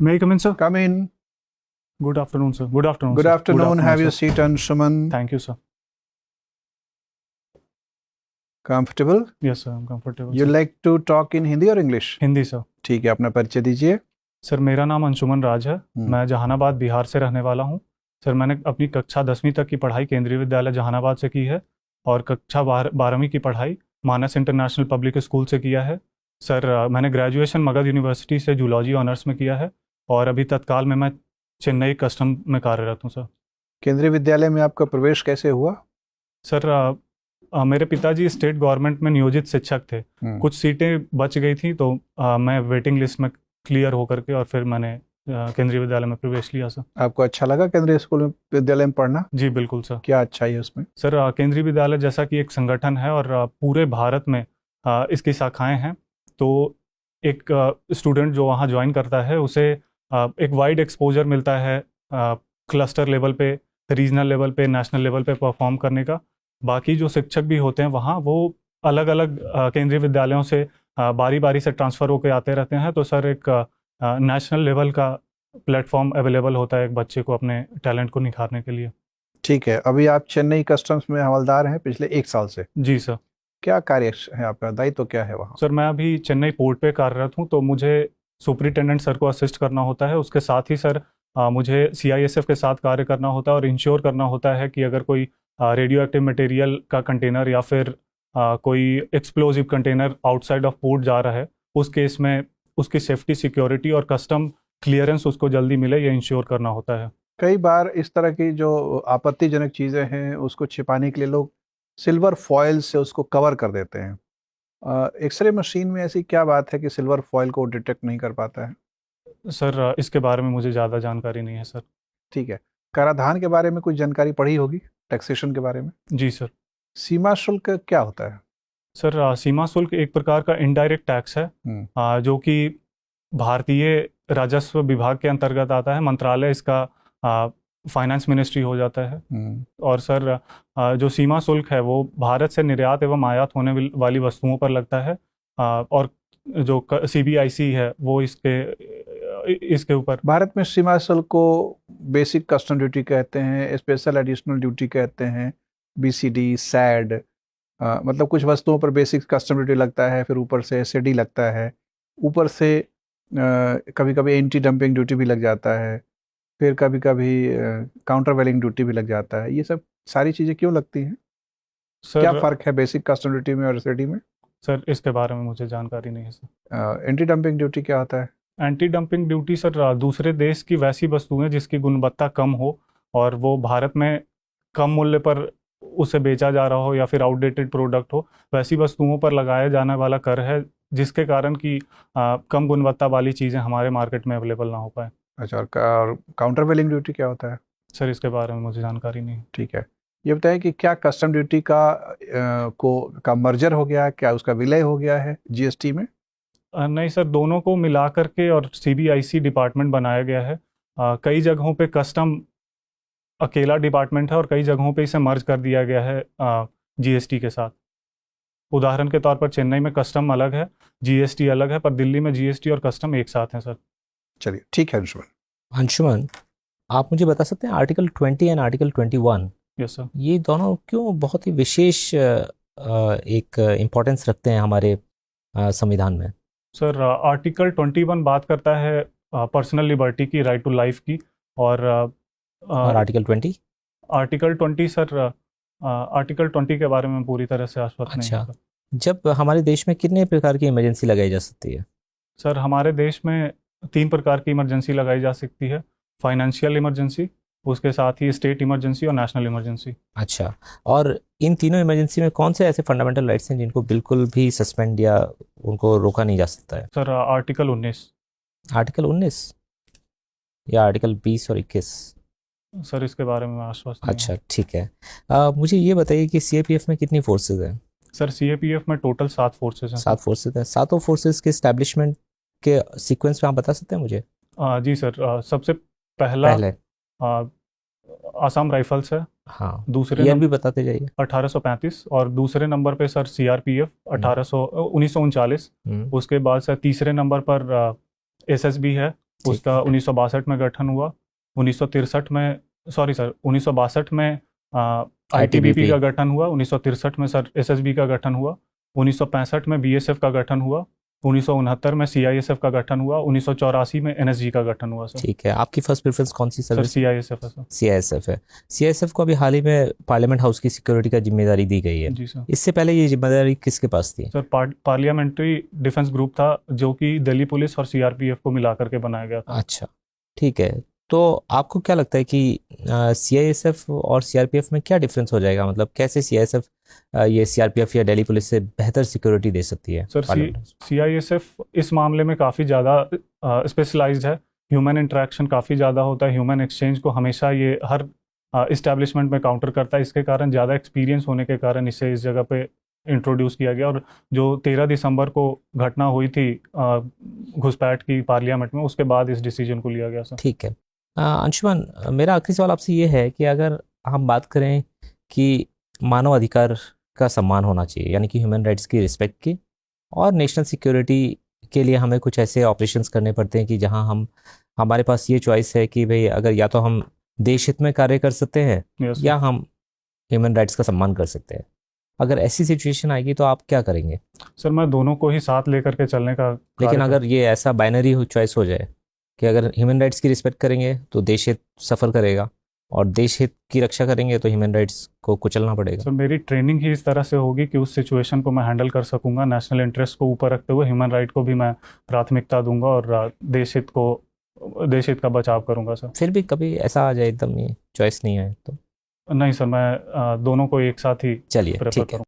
May I come in, sir? Come in. Good afternoon, sir. Good afternoon. Good sir. afternoon. Have your sir. seat, Anshuman. Thank you, sir. Comfortable? Yes, sir. I'm comfortable. You sir. like to talk in Hindi or English? Hindi sir. ठीक है, अपना परिचय दीजिए. Sir मेरा नाम अंशुमन राज है. मैं जहानाबाद बिहार से रहने वाला हूँ. सर मैंने अपनी कक्षा 10वीं तक की पढ़ाई केंद्रीय विद्यालय जहानाबाद से की है और कक्षा 12वीं की पढ़ाई मानस इंटरनेशनल पब्लिक स्कूल से किया है. सर मैंने ग्रेजुएशन मगध यूनिवर्सिटी से जूलॉजी ऑनर्स में किया है और अभी तत्काल में मैं चेन्नई कस्टम में कार्यरत हूँ. सर केंद्रीय विद्यालय में आपका प्रवेश कैसे हुआ? सर मेरे पिताजी स्टेट गवर्नमेंट में नियोजित शिक्षक थे. कुछ सीटें बच गई थी तो मैं वेटिंग लिस्ट में क्लियर होकर के और फिर मैंने केंद्रीय विद्यालय में प्रवेश लिया. सर आपको अच्छा लगा केंद्रीय स्कूल में विद्यालय में पढ़ना? जी बिल्कुल सर. क्या अच्छा है उसमें? सर केंद्रीय विद्यालय जैसा कि एक संगठन है और पूरे भारत में इसकी शाखाएं हैं, तो एक स्टूडेंट जो वहाँ ज्वाइन करता है उसे एक वाइड एक्सपोजर मिलता है क्लस्टर लेवल पे, रीजनल लेवल पे, नेशनल लेवल पे परफॉर्म करने का. बाकी जो शिक्षक भी होते हैं वहाँ वो अलग अलग केंद्रीय विद्यालयों से बारी बारी से ट्रांसफ़र होकर आते रहते हैं. तो सर एक नेशनल लेवल का प्लेटफॉर्म अवेलेबल होता है एक बच्चे को अपने टैलेंट को निखारने के लिए. ठीक है, अभी आप चेन्नई कस्टम्स में हवलदार हैं पिछले 1 साल से? जी सर. क्या कार्य है आपका, दायित्व तो क्या है वहाँ? सर मैं अभी चेन्नई पोर्ट पे कार्यरत हूँ, तो मुझे सुपरिटेंडेंट सर को असिस्ट करना होता है. उसके साथ ही सर मुझे CISF के साथ कार्य करना होता है और इंश्योर करना होता है कि अगर कोई रेडियो एक्टिव मटेरियल का कंटेनर या फिर कोई explosive container outside of port जा रहा है, उस केस में उसकी सेफ्टी, सिक्योरिटी और कस्टम क्लियरेंस उसको जल्दी मिले, ये इंश्योर करना होता है. कई बार इस तरह की जो आपत्तिजनक चीज़ें हैं उसको छिपाने के लिए लोग सिल्वर फॉयल से उसको कवर कर देते हैं. एक्सरे मशीन में ऐसी क्या बात है कि सिल्वर फॉयल को डिटेक्ट नहीं कर पाता है? सर इसके बारे में मुझे ज़्यादा जानकारी नहीं है सर. ठीक है, कराधान के बारे में कुछ जानकारी पढ़ी होगी, टैक्सेशन के बारे में? जी सर. सीमा शुल्क क्या होता है? सर सीमा शुल्क एक प्रकार का इनडायरेक्ट टैक्स है जो कि भारतीय राजस्व विभाग के अंतर्गत आता है. मंत्रालय इसका फाइनेंस मिनिस्ट्री हो जाता है. और सर जो सीमा शुल्क है वो भारत से निर्यात एवं आयात होने वाली वस्तुओं पर लगता है और जो CBIC है वो इसके ऊपर. भारत में सीमा शुल्क को बेसिक कस्टम ड्यूटी कहते हैं, स्पेशल एडिशनल ड्यूटी कहते हैं, BCD, SAD, मतलब कुछ वस्तुओं पर बेसिक कस्टम ड्यूटी लगता है, फिर ऊपर से SAD लगता है, ऊपर से कभी कभी एंटी डंपिंग ड्यूटी भी लग जाता है, फिर कभी कभी काउंटर वेलिंग ड्यूटी भी लग जाता है. ये सब सारी चीज़ें क्यों लगती हैं? क्या फ़र्क है बेसिक कस्टम ड्यूटी में और SAD में? सर इसके बारे में मुझे जानकारी नहीं है सर. एंटी डंपिंग ड्यूटी क्या होता है? एंटी डंपिंग ड्यूटी सर दूसरे देश की वैसी वस्तुएं जिसकी गुणवत्ता कम हो और वो भारत में कम मूल्य पर उसे बेचा जा रहा हो या फिर आउटडेटेड प्रोडक्ट हो, वैसी वस्तुओं पर लगाया जाने वाला कर है जिसके कारण कि कम गुणवत्ता वाली चीज़ें हमारे मार्केट में अवेलेबल ना हो पाए. अच्छा, और काउंटर वेलिंग ड्यूटी क्या होता है? सर इसके बारे में मुझे जानकारी नहीं. ठीक है, ये बताएं कि क्या कस्टम ड्यूटी का मर्जर हो गया, क्या उसका विलय हो गया है GST में? नहीं सर, दोनों को मिला करके और CBIC डिपार्टमेंट बनाया गया है. कई जगहों पे कस्टम अकेला डिपार्टमेंट है और कई जगहों पे इसे मर्ज कर दिया गया है GST के साथ. उदाहरण के तौर पर चेन्नई में कस्टम अलग है, GST अलग है, पर दिल्ली में GST और कस्टम एक साथ हैं सर. चलिए ठीक है अंशुमन, आप मुझे बता सकते हैं आर्टिकल 20 और आर्टिकल 21, यस सर, ये दोनों क्यों बहुत ही विशेष एक इम्पोर्टेंस रखते हैं हमारे संविधान में? सर आर्टिकल 21 बात करता है पर्सनल लिबर्टी की, राइट टू लाइफ की. और आर्टिकल 20? आर्टिकल 20 सर, आर्टिकल 20 के बारे में पूरी तरह से आश्वस्त नहीं है. जब हमारे देश में कितने प्रकार की इमरजेंसी लगाई जा सकती है? सर हमारे देश में 3 प्रकार की इमरजेंसी लगाई जा सकती है. फाइनेंशियल इमरजेंसी, उसके साथ ही स्टेट इमरजेंसी और नेशनल इमरजेंसी. अच्छा, और इन तीनों इमरजेंसी में कौन से ऐसे फंडामेंटल राइट्स हैं जिनको बिल्कुल भी सस्पेंड या उनको रोका नहीं जा सकता है? Sir article 19. आर्टिकल 19 या आर्टिकल 20 और 21? सर इसके बारे में आश्वस्त नहीं. अच्छा ठीक है, मुझे ये बताइए कि CAPF में कितनी फोर्सेज हैं? सर CAPF में टोटल 7 फोर्सेज हैं. 7 फोर्सेज हैं. 7 फोर्सेज के एस्टैब्लिशमेंट के सीक्वेंस में आप बता सकते हैं मुझे? जी सर, सबसे पहले आसाम राइफल्स है. हाँ, दूसरे ईयर भी बताते जाइए. 1835. और दूसरे नंबर पे सर CRPF 1939. उसके बाद सर तीसरे नंबर पर SSB है उसका 1962 में गठन हुआ। 1963 में, सॉरी सर, 1962 में आईटीबीपी का गठन हुआ। 1963 में सर एसएसबी का गठन हुआ। 1965 में बीएसएफ का गठन हुआ। 1969 में सीआईएसएफ का गठन हुआ। 1984 में एनएसजी का गठन हुआ सर। ठीक है, आपकी फर्स्ट प्रेफरेंस कौन सी सर सर्विस? सीआईएसएफ है सर। सीआईएसएफ है। सीआईएसएफ को अभी हाल ही में पार्लियामेंट हाउस की सिक्योरिटी का जिम्मेदारी दी गई है। जी सर। इससे पहले ये जिम्मेदारी किसके पास थी? सर पार्लियामेंट्री डिफेंस ग्रुप था, जो कि दिल्ली पुलिस और सीआरपीएफ को मिला करके बनाया गया था। अच्छा, ठीक है। तो आपको क्या लगता है कि सीआईएसएफ और सीआरपीएफ में क्या डिफरेंस हो जाएगा? मतलब कैसे सीआईएसएफ ये सीआरपीएफ या दिल्ली पुलिस से बेहतर सिक्योरिटी दे सकती है? सर सीआईएसएफ इस मामले में काफ़ी ज़्यादा स्पेशलाइज्ड है। ह्यूमन इंटरेक्शन काफ़ी ज़्यादा होता है। ह्यूमन एक्सचेंज को हमेशा ये हर इस्टेब्लिशमेंट में काउंटर करता है। इसके कारण ज़्यादा एक्सपीरियंस होने के कारण इसे इस जगह पे इंट्रोड्यूस किया गया। और जो 13 दिसंबर को घटना हुई थी घुसपैठ की पार्लियामेंट में, उसके बाद इस डिसीजन को लिया गया सर। ठीक है। अंशुमान, मेरा आखिरी सवाल आपसे ये है कि अगर हम बात करें कि मानव अधिकार का सम्मान होना चाहिए, यानी कि ह्यूमन राइट्स की रिस्पेक्ट की, और नेशनल सिक्योरिटी के लिए हमें कुछ ऐसे ऑपरेशंस करने पड़ते हैं कि जहां हमारे पास ये चॉइस है कि भाई अगर या तो हम देश हित में कार्य कर सकते हैं Yes, या हम ह्यूमन राइट्स का सम्मान कर सकते हैं। अगर ऐसी सिचुएशन आएगी तो आप क्या करेंगे? सर मैं दोनों को ही साथ लेकर के चलने का लेकिन अगर ये ऐसा बाइनरी चॉइस हो जाए कि अगर ह्यूमन राइट्स की रिस्पेक्ट करेंगे तो देश हित सफ़र करेगा, और देश हित की रक्षा करेंगे तो ह्यूमन राइट्स को कुचलना पड़ेगा। सर मेरी ट्रेनिंग ही इस तरह से होगी कि उस सिचुएशन को मैं हैंडल कर सकूंगा। नेशनल इंटरेस्ट को ऊपर रखते हुए ह्यूमन राइट को भी मैं प्राथमिकता दूंगा और देश हित का बचाव करूंगा सर। फिर भी कभी ऐसा आ जाए एकदम ये चॉइस नहीं आए तो? नहीं सर, मैं दोनों को एक साथ ही चलिए, प्रेफर ठीक है। करूंगा।